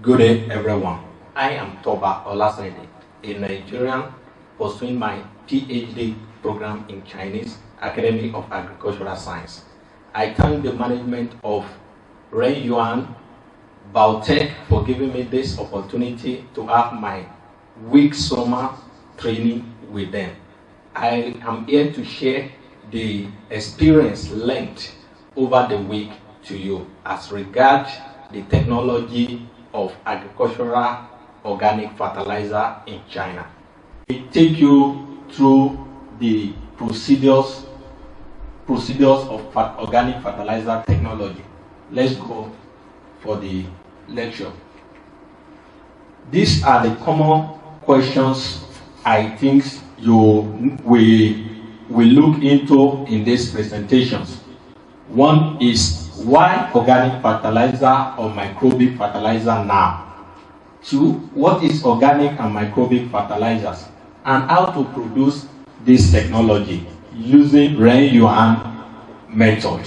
Good day, everyone. I am Toba Olasede, a Nigerian pursuing my PhD program in Chinese Academy of Agricultural Science. I thank the management of Ren Yuan Biotech for giving me this opportunity to have my week summer training with them. I am here to share the experience learned over the week to you as regards the technology of agricultural organic fertilizer in China. I take you through the procedures of organic fertilizer technology. Let's go for the lecture. These are the common questions I think we will look into in these presentations. One is, why organic fertilizer or microbial fertilizer now? Two, what is organic and microbial fertilizers, and how to produce this technology using Ren Yuan method.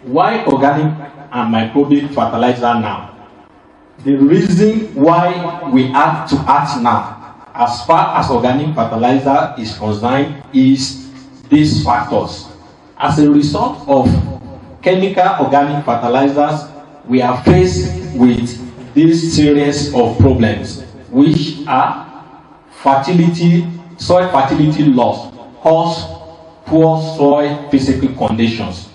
Why organic and microbial fertilizer now? The reason why we have to act now, as far as organic fertilizer is concerned, is these factors. As a result of chemical organic fertilizers, we are faced with this series of problems, which are fertility, soil fertility loss, cause poor soil physical conditions.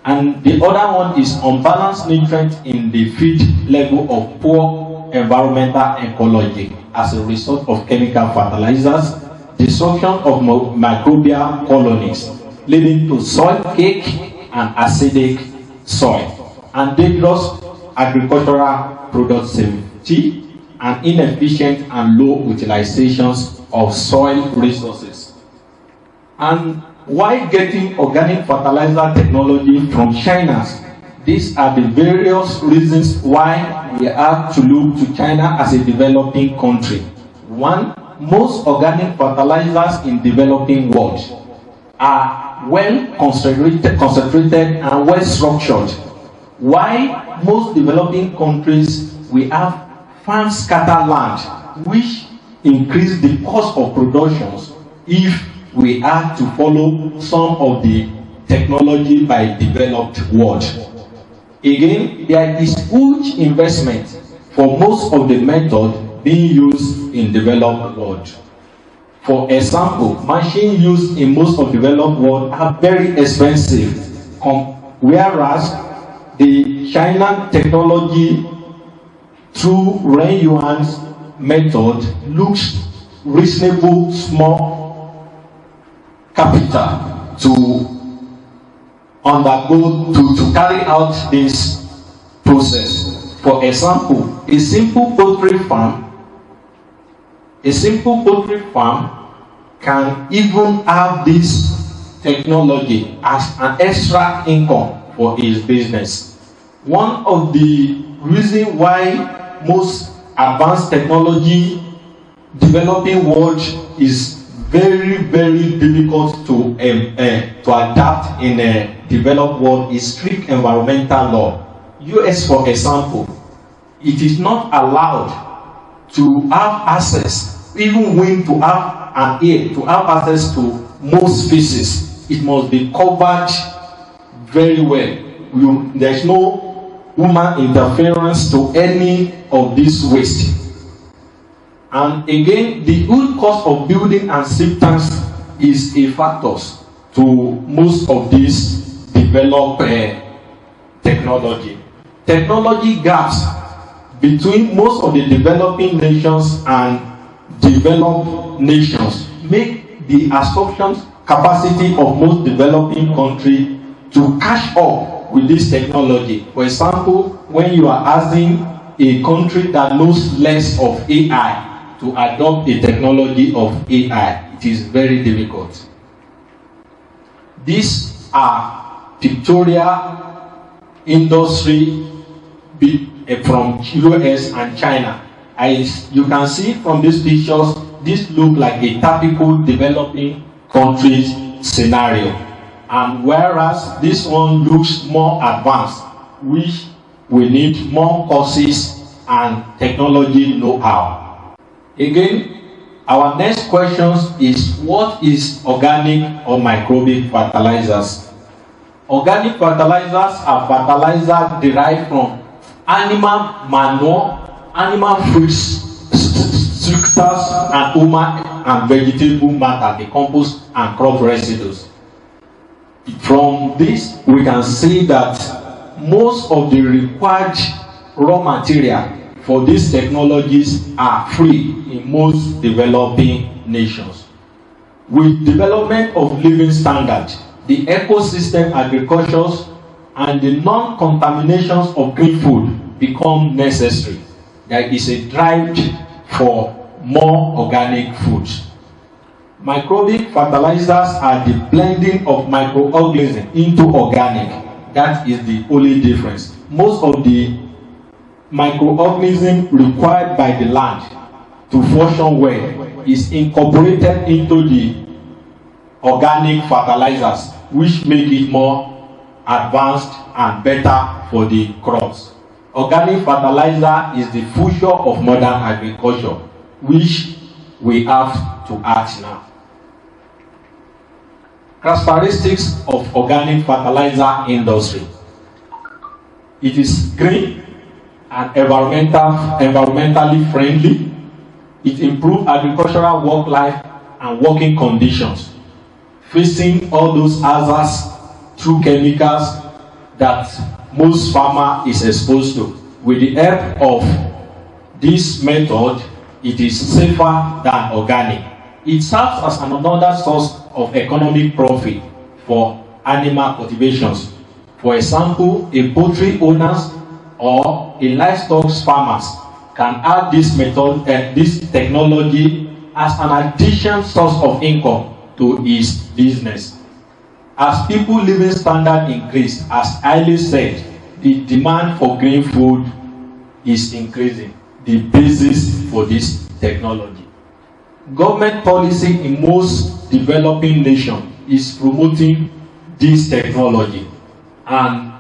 And the other one is unbalanced nutrient in the feed level of poor environmental ecology as a result of chemical fertilizers, destruction of microbial colonies, leading to soil cake and acidic soil, and dangerous agricultural productivity, and inefficient and low utilizations of soil resources. And why getting organic fertilizer technology from China? These are the various reasons why we have to look to China as a developing country. One, most organic fertilizers in developing world are well concentrated and well structured. Why most developing countries we have farm scattered land, which increase the cost of productions if we are to follow some of the technology by developed world. Again, there is huge investment for most of the method being used in developed world. For example, machines used in most of the developed world are very expensive, whereas the China technology through Ren Yuan's method looks reasonable small capital to undergo to carry out this process. For example, a simple poultry farm can even have this technology as an extra income for its business. One of the reasons why most advanced technology developing world is very, very difficult to adapt in a developed world is strict environmental law. US, for example, it is not allowed to have access, even when to have an air, to have access to most species. It must be covered very well. There is no human interference to any of this waste. And again, the huge cost of building and systems is a factor to most of these developed technology. Technology gaps between most of the developing nations and developed nations make the absorption capacity of most developing countries to catch up with this technology. For example, when you are asking a country that knows less of AI to adopt the technology of AI, it is very difficult. These are pictorial industry from US and China. As you can see from these pictures, this looks like a typical developing countries scenario. And whereas this one looks more advanced, which we need more courses and technology know-how. Again, our next question is, what is organic or microbial fertilizers? Organic fertilizers are fertilizers derived from animal manure, animal foods, structures, and human and vegetable matter, decomposed and crop residues. From this, we can see that most of the required raw material for these technologies are free in most developing nations. With development of living standards, the ecosystem agriculture and the non-contaminations of green food become necessary. There is a drive for more organic foods. Microbial fertilizers are the blending of microorganisms into organic. That is the only difference. Most of the microorganisms required by the land to function well is incorporated into the organic fertilizers, which make it more advanced and better for the crops. Organic fertilizer is the future of modern agriculture, which we have to act now. Characteristics of organic fertilizer industry. It is green and environmentally friendly. It improves agricultural work life and working conditions, facing all those hazards through chemicals that most farmer is exposed to. With the help of this method, it is safer than organic. It serves as another source of economic profit for animal cultivations. For example, a poultry owners or a livestock farmers can add this method and this technology as an additional source of income to his business. As people living standard increase, as highly said, the demand for green food is increasing, the basis for this technology. Government policy in most developing nations is promoting this technology. And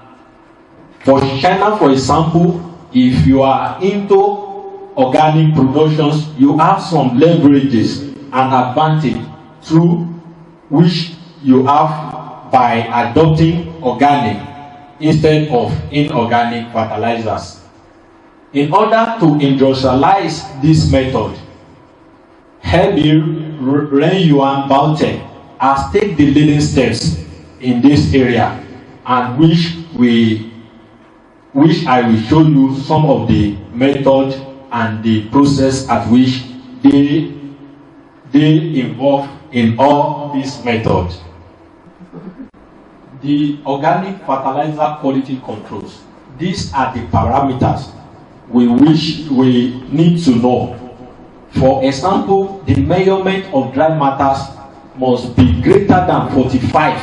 for China, for example, if you are into organic productions, you have some leverages and advantage through which you have by adopting organic instead of inorganic fertilizers. In order to industrialize this method, Hebei Renyuan Biotech has taken the leading steps in this area, and which I will show you some of the method and the process at which they involve in all these methods. The organic fertilizer quality controls. These are the parameters we need to know. For example, the measurement of dry matters must be greater than 45,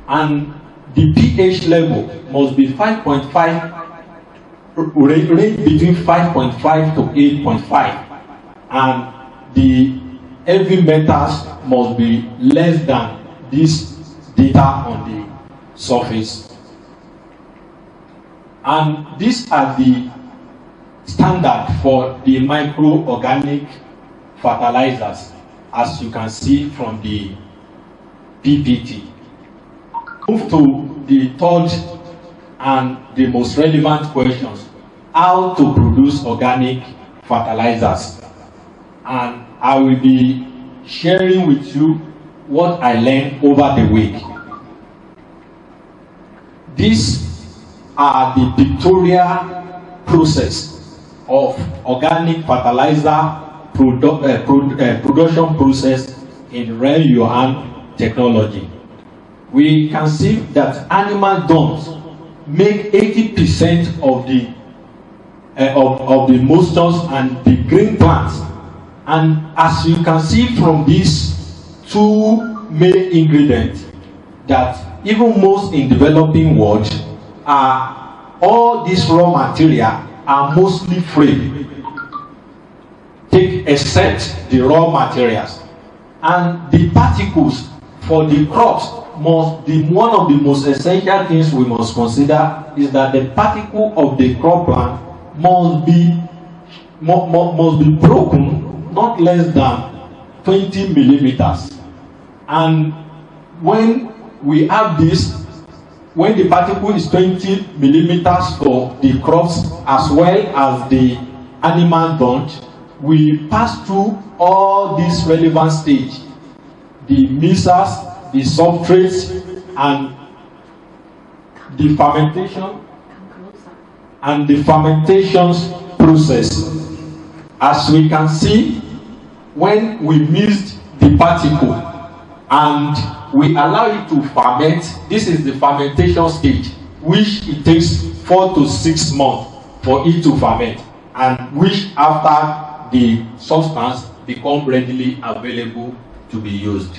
and the pH level must be 5.5, range between 5.5 to 8.5, and the heavy metals must be less than this data on the surface. And these are the standard for the microorganic fertilizers, as you can see from the PPT. Move to the third and the most relevant questions: how to produce organic fertilizers. And I will be sharing with you what I learned over the week. These are the pictorial process of organic fertilizer production process in Renyuan technology. We can see that animal dung make 80% of the moistures and the green plants. And as you can see from these two main ingredients, that even most in developing world are all these raw material are mostly free, except the raw materials. And the particles for the crops one of the most essential things we must consider is that the particle of the crop plant must be broken not less than 20 millimeters. And when we have this, when the particle is 20 millimeters for the crops as well as the animal dung, we pass through all these relevant stages, the mixers, the substrates, and the fermentation process. As we can see, when we mixed the particle and we allow it to ferment, this is the fermentation stage, which it takes 4 to 6 months for it to ferment, and which after the substance become readily available to be used.